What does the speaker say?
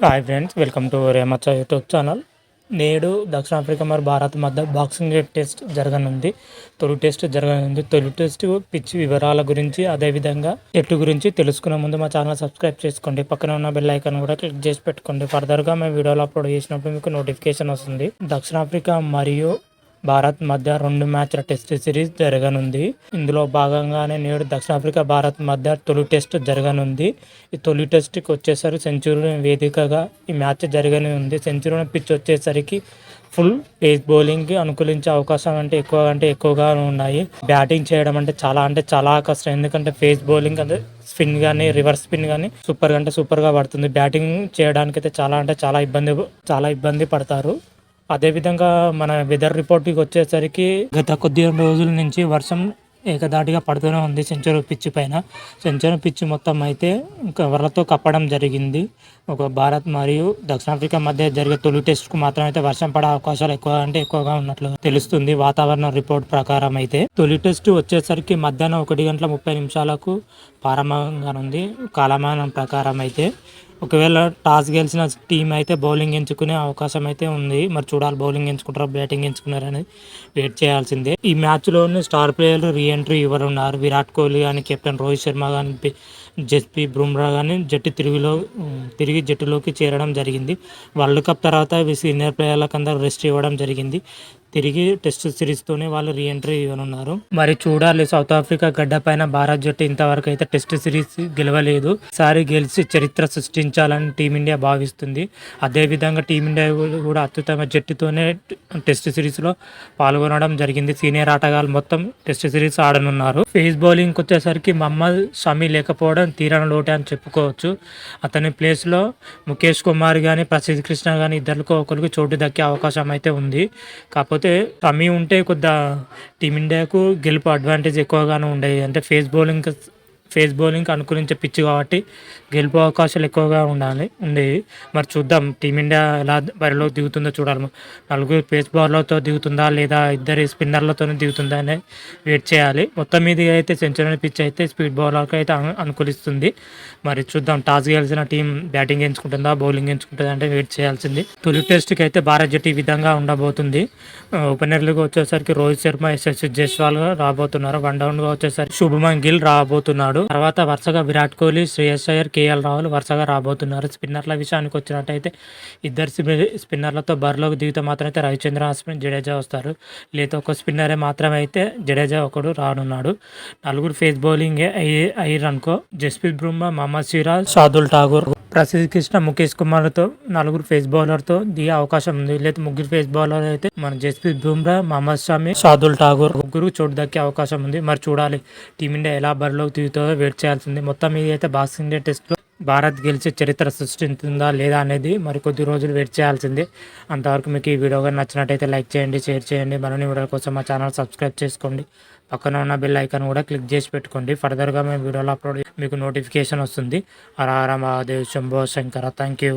Hi friends, welcome to రేమచ్చ YouTube channel. నేడు దక్షిణాఫ్రికా మరియు భారత్ మధ్య బాక్సింగ్ టెస్ట్ జరగనుంది. తొలి టెస్ట్ పిచ్ వివరాల గురించి, అదేవిధంగా జట్టు గురించి తెలుసుకునే ముందు మా ఛానల్ సబ్స్క్రైబ్ చేసుకోండి. పక్కన ఉన్న బెల్ ఐకాన్ కూడా క్లిక్ చేసి పెట్టుకోండి. ఫర్దర్గా మేము వీడియోలు అప్లోడ్ చేసినప్పుడు మీకు నోటిఫికేషన్ వస్తుంది. దక్షిణాఫ్రికా మరియు భారత్ మధ్య 2 మ్యాచ్ల టెస్ట్ సిరీస్ జరగనుంది. ఇందులో భాగంగానే నేడు దక్షిణాఫ్రికా భారత్ మధ్య తొలి టెస్ట్ జరగనుంది. ఈ తొలి టెస్ట్కి వచ్చేసరికి సెంచూరీ వేదికగా ఈ మ్యాచ్ జరగనుంది. సెంచూరీ పిచ్ వచ్చేసరికి ఫుల్ పేస్ బౌలింగ్కి అనుకూలించే అవకాశం అంటే ఎక్కువగా ఉన్నాయి. బ్యాటింగ్ చేయడం అంటే చాలా కష్టం. ఎందుకంటే ఫేస్ బౌలింగ్ అంటే స్పిన్ కానీ రివర్స్ స్పిన్ కానీ సూపర్గా పడుతుంది. బ్యాటింగ్ చేయడానికి అయితే చాలా ఇబ్బంది పడతారు. అదేవిధంగా మన వెదర్ రిపోర్ట్కి వచ్చేసరికి గత కొద్ది రోజుల నుంచి వర్షం ఏకదాటిగా పడుతూనే ఉంది. సెంచరీ పిచ్ మొత్తం అయితే కవర్లతో కప్పడం జరిగింది. ఒక భారత్ మరియు దక్షిణాఫ్రికా మధ్య జరిగే తొలి టెస్ట్కు మాత్రం అయితే వర్షం పడే అవకాశాలు ఎక్కువగా ఉన్నట్లు తెలుస్తుంది. వాతావరణ రిపోర్ట్ ప్రకారం అయితే తొలి టెస్ట్ వచ్చేసరికి మధ్యాహ్నం 1:30 ప్రారంభంగానుంది. కాలమానం ప్రకారం అయితే ఒకవేళ టాస్ గెలిచిన టీం అయితే బౌలింగ్ ఎంచుకునే అవకాశం అయితే ఉంది. మరి చూడాలి, బౌలింగ్ ఎంచుకుంటారా బ్యాటింగ్ ఎంచుకున్నారా అనేది వెయిట్ చేయాల్సిందే. ఈ మ్యాచ్లోని స్టార్ ప్లేయర్లు రీఎంట్రీ ఉన్నారు. విరాట్ కోహ్లీ కానీ, కెప్టెన్ రోహిత్ శర్మ కానీ, జస్ప్రీత్ బుమ్రా కానీ తిరిగి జట్టులోకి చేరడం జరిగింది. వరల్డ్ కప్ తర్వాత సీనియర్ ప్లేయర్లకు అందరూ రెస్ట్ ఇవ్వడం జరిగింది. తిరిగి టెస్ట్ సిరీస్తోనే వాళ్ళు రీఎంట్రీ ఇవ్వనున్నారు. మరి చూడాలి, సౌత్ ఆఫ్రికా గడ్డ పైన భారత్ జట్టు ఇంతవరకు అయితే టెస్ట్ సిరీస్ గెలవలేదు. ఈసారి గెలిచి చరిత్ర సృష్టించాలని టీమిండియా భావిస్తుంది. అదేవిధంగా టీమిండియా కూడా అత్యుత్తమ జట్టుతోనే టెస్ట్ సిరీస్లో పాల్గొనడం జరిగింది. సీనియర్ ఆటగాళ్ళు మొత్తం టెస్ట్ సిరీస్ ఆడనున్నారు. ఫేస్ బౌలింగ్కి వచ్చేసరికి మహమ్మద్ షమి లేకపోవడం తీరని లోటే అని చెప్పుకోవచ్చు. అతని ప్లేస్లో ముఖేష్ కుమార్ కానీ, ప్రసిద్ధ్ కృష్ణ కానీ ఒకరికి చోటు దక్కే అవకాశం అయితే ఉంది. కాకపోతే షమి ఉంటే కొద్దిగా టీమిండియాకు గెలుపు అడ్వాంటేజ్ ఎక్కువగానే ఉండేది. అంటే ఫేస్ బౌలింగ్కి అనుకూలించే పిచ్ కాబట్టి గెలుపు అవకాశాలు ఎక్కువగా ఉండేవి. మరి చూద్దాం టీమిండియా ఎలా బరిలో దిగుతుందో చూడాలి. 4 పేస్ బౌలర్లతో దిగుతుందా లేదా 2 స్పిన్నర్లతోనే దిగుతుందా అనేది వెయిట్ చేయాలి. మొత్తం మీద అయితే సెంచరీ పిచ్ అయితే స్పీడ్ బౌలర్కి అయితే అనుకూలిస్తుంది. మరి చూద్దాం, టాస్ గెలిచిన టీం బ్యాటింగ్ ఎంచుకుంటుందా బౌలింగ్ ఎంచుకుంటుందా అంటే వెయిట్ చేయాల్సింది. తొలి టెస్ట్కి అయితే భారత్ జట్టు ఈ విధంగా ఉండబోతుంది. ఓపెనర్లుగా వచ్చేసరికి రోహిత్ శర్మ, యశస్వి జైస్వాల్ రాబోతున్నారు. వన్ డౌన్గా వచ్చేసరికి శుభమన్ గిల్ రాబోతున్నాడు. తర్వాత వరుసగా విరాట్ కోహ్లీ, శ్రేయస్ అయ్యర్, కేఎల్ రాహుల్ వరుసగా రాబోతున్నారు. స్పిన్నర్ల విషయానికి వచ్చినట్టయితే 2 స్పిన్నర్లతో బరిలోకి దిగితే మాత్రం అయితే రవిచంద్ర అశ్విన్, జడేజా వస్తారు. లేదా ఒక స్పిన్నరే మాత్రమే అయితే జడేజా ఒకడు రానున్నాడు. 4 ఫేస్ బౌలింగ్ అయ్యారు అనుకో, జస్ప్రీత్ బుమ్రా, మహమ్మద్ సిరాజ్, షార్దుల్ ఠాకూర్, ప్రసిద్ధ్ కృష్ణ, ముఖేష్ కుమార్తో 4 ఫేస్ బౌలర్తో దిగే అవకాశం ఉంది. లేదా 3 ఫేస్ బౌలర్ అయితే మన జస్ప్రీత్ బుమ్రా, మహమ్మద్ షమి, షార్దుల్ ఠాకూర్ 3 చోటు దక్కే అవకాశం ఉంది. మరి చూడాలి, టీమిండియా ఎలా బరిలోకి దిగుతుందో వెయిట్ చేయాల్సింది. మొత్తం మీద అయితే బాక్సింగ్ డే టెస్ట్లో భారత్ గెలిచే చరిత్ర సృష్టిస్తుందా లేదా అనేది మరి కొద్ది రోజులు వెయిట్ చేయాల్సిందే. అంతవరకు మీకు ఈ వీడియో కానీ నచ్చినట్టయితే లైక్ చేయండి, షేర్ చేయండి. మరిన్ని వీడియోల కోసం మా ఛానల్ సబ్స్క్రైబ్ చేసుకోండి. పక్కన ఉన్న బెల్ ఐకాన్ కూడా క్లిక్ చేసి పెట్టుకోండి. ఫర్దర్గా మేము వీడియోలో అప్లోడ్ మీకు నోటిఫికేషన్ వస్తుంది. హర హర మహాదేవ్, శంభో శంకర. Thank you.